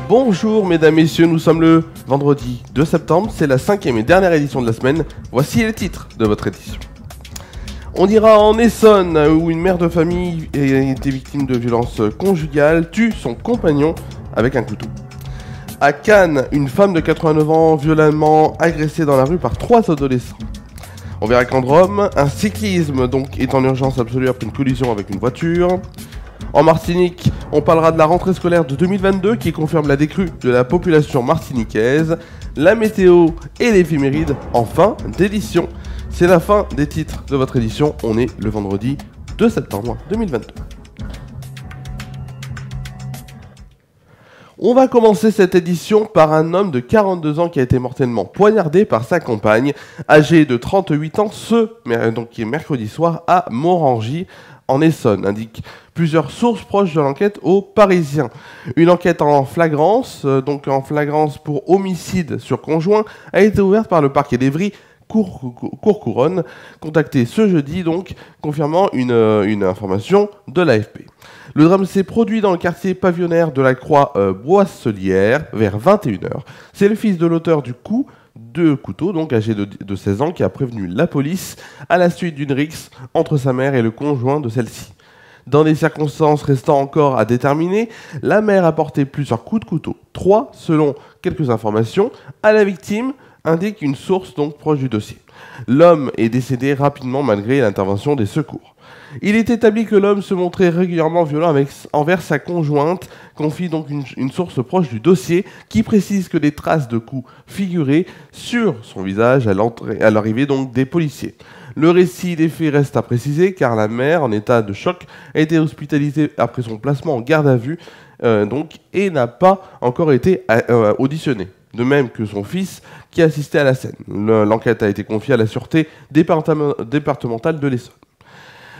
Bonjour mesdames, messieurs, nous sommes le vendredi 2 septembre, c'est la 5e et dernière édition de la semaine. Voici les titres de votre édition. On ira en Essonne, où une mère de famille a été victime de violences conjugales, tue son compagnon avec un couteau. À Cannes, une femme de 89 ans violemment agressée dans la rue par 3 adolescents. On verra qu'en Drôme, un cyclisme donc est en urgence absolue après une collision avec une voiture. En Martinique, on parlera de la rentrée scolaire de 2022 qui confirme la décrue de la population martiniquaise, la météo et l'éphéméride en fin d'édition. C'est la fin des titres de votre édition, on est le vendredi 2 septembre 2022. On va commencer cette édition par un homme de 42 ans qui a été mortellement poignardé par sa compagne, âgée de 38 ans, qui est mercredi soir à Morangy, en Essonne, indiquent plusieurs sources proches de l'enquête aux Parisiens. Une enquête en flagrance, pour homicide sur conjoint, a été ouverte par le parquet d'Evry, Cour-Couronne, contacté ce jeudi, confirmant une information de l'AFP. Le drame s'est produit dans le quartier pavillonnaire de la Croix-Boisselière vers 21h. C'est le fils de l'auteur du coup de couteau, âgé de 16 ans, qui a prévenu la police à la suite d'une rixe entre sa mère et le conjoint de celle-ci. Dans des circonstances restant encore à déterminer, la mère a porté plusieurs coups de couteau, 3 selon quelques informations, à la victime, indique une source proche du dossier. L'homme est décédé rapidement malgré l'intervention des secours. Il est établi que l'homme se montrait régulièrement violent envers sa conjointe, confie une source proche du dossier qui précise que des traces de coups figuraient sur son visage à l'arrivée des policiers. Le récit des faits reste à préciser car la mère, en état de choc, a été hospitalisée après son placement en garde à vue et n'a pas encore été auditionnée. De même que son fils qui assistait à la scène. L'enquête a été confiée à la sûreté départementale de l'Essonne.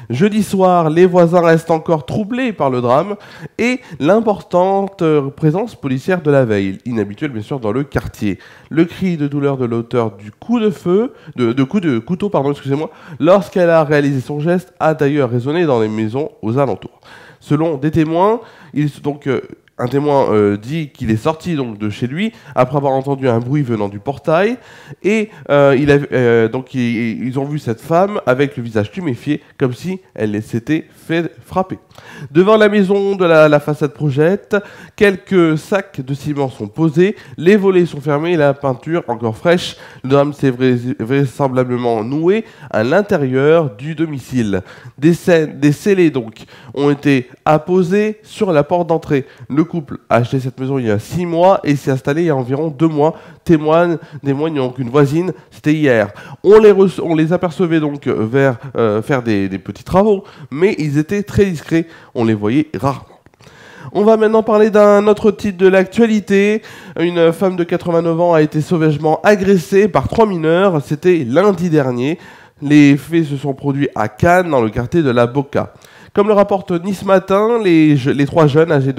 Jeudi soir, les voisins restent encore troublés par le drame et l'importante présence policière de la veille, inhabituelle bien sûr dans le quartier. Le cri de douleur de l'auteur du coup de couteau, lorsqu'elle a réalisé son geste, a d'ailleurs résonné dans les maisons aux alentours. Selon des témoins, un témoin dit qu'il est sorti de chez lui après avoir entendu un bruit venant du portail et ils ont vu cette femme avec le visage tuméfié comme si elle s'était fait frapper. Devant la maison de la façade projette, quelques sacs de ciment sont posés, les volets sont fermés et la peinture encore fraîche. Le drame s'est vraisemblablement noué à l'intérieur du domicile. Des scellés ont été apposés sur la porte d'entrée. Le couple a acheté cette maison il y a 6 mois et s'est installé il y a environ 2 mois. Témoigne une voisine, c'était hier. On les apercevait faire des petits travaux, mais ils étaient très discrets, on les voyait rarement. On va maintenant parler d'un autre titre de l'actualité. Une femme de 89 ans a été sauvagement agressée par 3 mineurs, c'était lundi dernier. Les faits se sont produits à Cannes, dans le quartier de la Boca. Comme le rapporte Nice Matin, les 3 jeunes âgés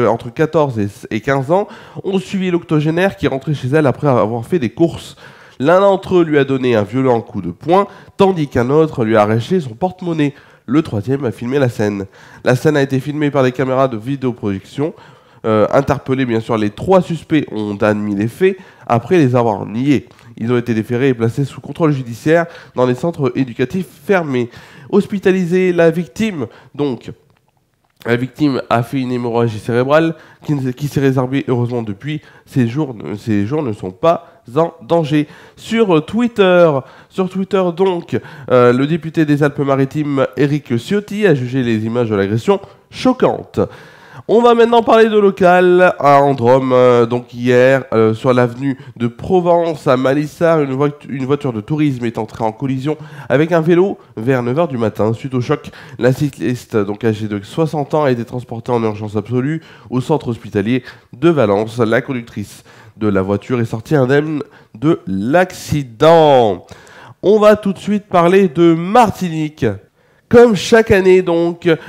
entre 14 et 15 ans ont suivi l'octogénaire qui rentrait chez elle après avoir fait des courses. L'un d'entre eux lui a donné un violent coup de poing, tandis qu'un autre lui a arraché son porte-monnaie. Le 3e a filmé la scène. La scène a été filmée par des caméras de vidéoprojection. Interpellés, bien sûr, les 3 suspects ont admis les faits après les avoir niés. Ils ont été déférés et placés sous contrôle judiciaire dans des centres éducatifs fermés. Hospitalisée, la victime a fait une hémorragie cérébrale qui s'est résorbée heureusement depuis. Ses jours ne sont pas en danger. Sur Twitter, le député des Alpes-Maritimes, Éric Ciotti, a jugé les images de l'agression choquantes. On va maintenant parler de local à Drôme. Hier, sur l'avenue de Provence à Malissard, une voiture de tourisme est entrée en collision avec un vélo vers 9h du matin. Suite au choc, la cycliste, âgée de 60 ans, a été transportée en urgence absolue au centre hospitalier de Valence. La conductrice de la voiture est sortie indemne de l'accident. On va tout de suite parler de Martinique. Comme chaque année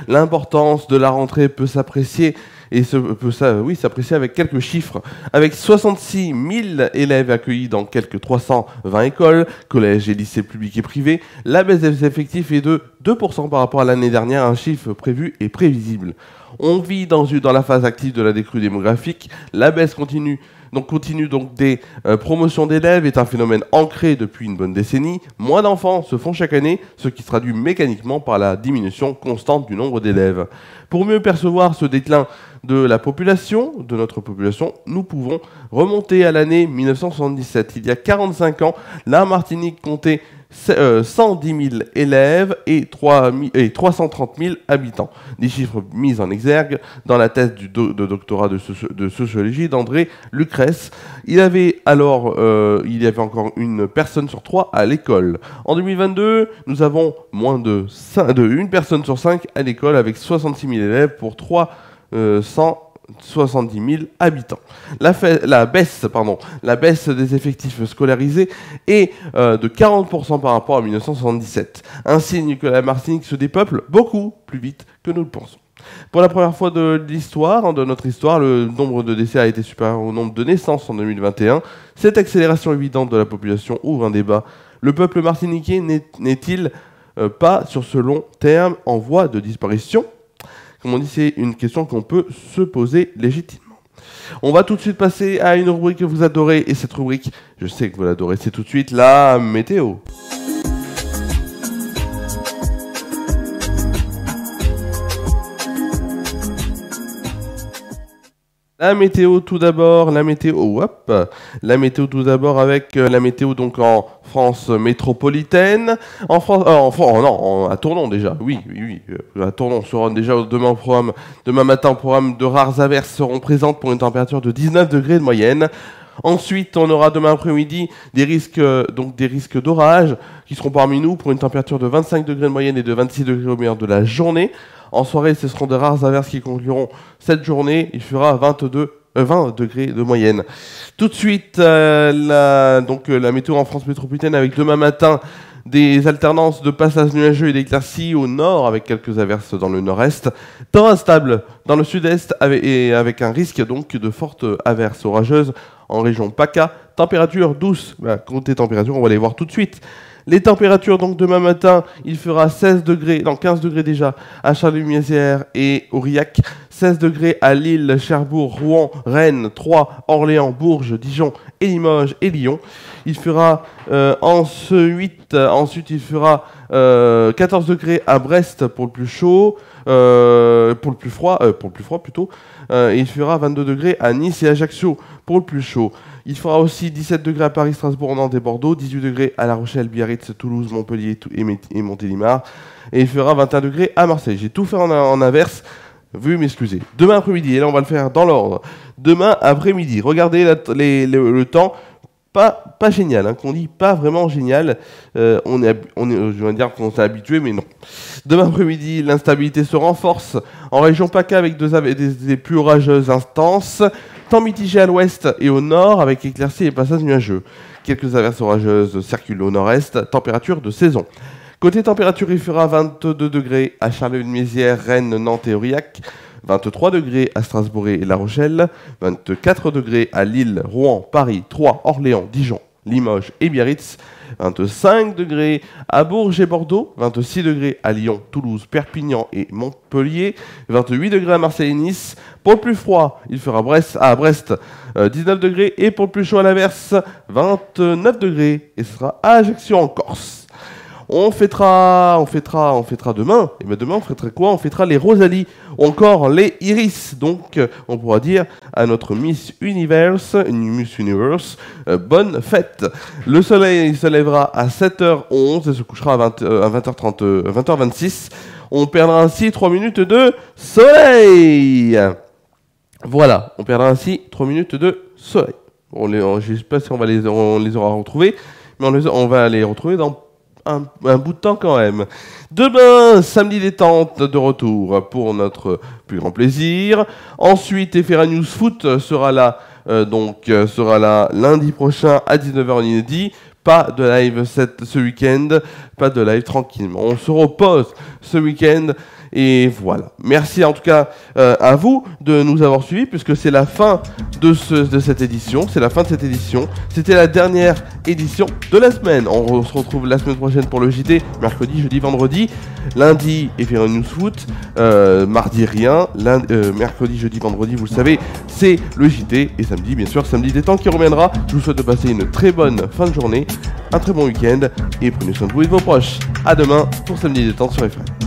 l'importance de la rentrée peut s'apprécier et peut s'apprécier avec quelques chiffres. Avec 66 000 élèves accueillis dans quelques 320 écoles, collèges et lycées publics et privés, la baisse des effectifs est de 2% par rapport à l'année dernière, un chiffre prévu et prévisible. On vit dans la phase active de la décrue démographique, la baisse continue des promotions d'élèves est un phénomène ancré depuis une bonne décennie. Moins d'enfants se font chaque année, ce qui se traduit mécaniquement par la diminution constante du nombre d'élèves. Pour mieux percevoir ce déclin de notre population, nous pouvons remonter à l'année 1977. Il y a 45 ans, la Martinique comptait 110 000 élèves et 330 000 habitants. Des chiffres mis en exergue dans la thèse de doctorat de sociologie d'André Lucrèce. Il y avait encore une personne sur 3 à l'école. En 2022, nous avons moins de une personne sur 5 à l'école avec 66 000 élèves pour 370 000 habitants. La baisse des effectifs scolarisés est de 40% par rapport à 1977. Un signe que la Martinique se dépeuple beaucoup plus vite que nous le pensons. Pour la première fois de notre histoire, le nombre de décès a été supérieur au nombre de naissances en 2021. Cette accélération évidente de la population ouvre un débat. Le peuple martiniquais n'est-il pas, sur ce long terme, en voie de disparition ? Comme on dit, c'est une question qu'on peut se poser légitimement. On va tout de suite passer à une rubrique que vous adorez, et cette rubrique, je sais que vous l'adorez, c'est tout de suite la météo. La météo tout d'abord avec la météo donc en France métropolitaine, à Tournon déjà, oui, à Tournon sera déjà demain matin au programme de rares averses seront présentes pour une température de 19 degrés de moyenne. Ensuite, on aura demain après-midi des risques d'orage qui seront parmi nous pour une température de 25 degrés de moyenne et de 26 degrés au meilleur de la journée. En soirée, ce seront de rares averses qui concluront cette journée. Il fera 20 degrés de moyenne. Tout de suite, la météo en France métropolitaine avec demain matin des alternances de passages nuageux et d'éclaircies au nord avec quelques averses dans le nord-est. Temps instable dans le sud-est avec un risque donc de fortes averses orageuses en région PACA. Température douce. Côté température, on va les voir tout de suite. Les températures, donc demain matin, il fera 15 degrés déjà à Charleville-Mézières et Aurillac, 16 degrés à Lille, Cherbourg, Rouen, Rennes, Troyes, Orléans, Bourges, Dijon et Limoges et Lyon. Il fera ensuite il fera 14 degrés à Brest pour le plus chaud, pour le plus froid plutôt. Il fera 22 degrés à Nice et Ajaccio pour le plus chaud. Il fera aussi 17 degrés à Paris, Strasbourg, Nantes et Bordeaux, 18 degrés à La Rochelle, Biarritz, Toulouse, Montpellier et Montélimar. Et il fera 21 degrés à Marseille. J'ai tout fait en inverse. Veuillez m'excuser. Demain après-midi, et là on va le faire dans l'ordre. Demain après-midi, regardez le temps. Pas génial, hein, qu'on dit pas vraiment génial. Je vais dire qu'on s'est habitué, mais non. Demain après-midi, l'instabilité se renforce en région PACA avec des pluies orageuses intenses. Temps mitigé à l'ouest et au nord avec éclaircies et passages nuageux. Quelques averses orageuses circulent au nord-est, température de saison. Côté température, il fera 22 degrés à Charleville-Mézières, Rennes, Nantes et Aurillac, 23 degrés à Strasbourg et La Rochelle, 24 degrés à Lille, Rouen, Paris, Troyes, Orléans, Dijon, Limoges et Biarritz, 25 degrés à Bourges et Bordeaux, 26 degrés à Lyon, Toulouse, Perpignan et Montpellier, 28 degrés à Marseille et Nice. Pour le plus froid, il fera à Brest 19 degrés et pour le plus chaud à l'Averse, 29 degrés et ce sera à Ajaccio en Corse. On fêtera demain. Et bien demain, on fêtera quoi? On fêtera les Rosalie ou encore les Iris. Donc, on pourra dire à notre Miss Universe, bonne fête. Le soleil se lèvera à 7h11 et se couchera à 20h26. On perdra ainsi 3 minutes de soleil. Voilà, on perdra ainsi 3 minutes de soleil. Je ne sais pas si on les aura retrouvés, mais on va les retrouver dans un bout de temps quand même. Demain, samedi détente de retour pour notre plus grand plaisir. Ensuite, FR News Foot sera là lundi prochain à 19h en inédit. Pas de live ce week-end, pas de live tranquillement. On se repose ce week-end Et voilà. Merci en tout cas à vous de nous avoir suivis, puisque c'est la fin de cette édition. C'est la fin de cette édition. C'était la dernière édition de la semaine. On se retrouve la semaine prochaine pour le JT, mercredi, jeudi, vendredi. Lundi, Ephéron News Foot. Mardi, rien. Mercredi, jeudi, vendredi, vous le savez, c'est le JT. Et samedi, bien sûr, samedi des temps qui reviendra. Je vous souhaite de passer une très bonne fin de journée, un très bon week-end. Et prenez soin de vous et de vos proches. À demain pour Samedi des temps sur FR.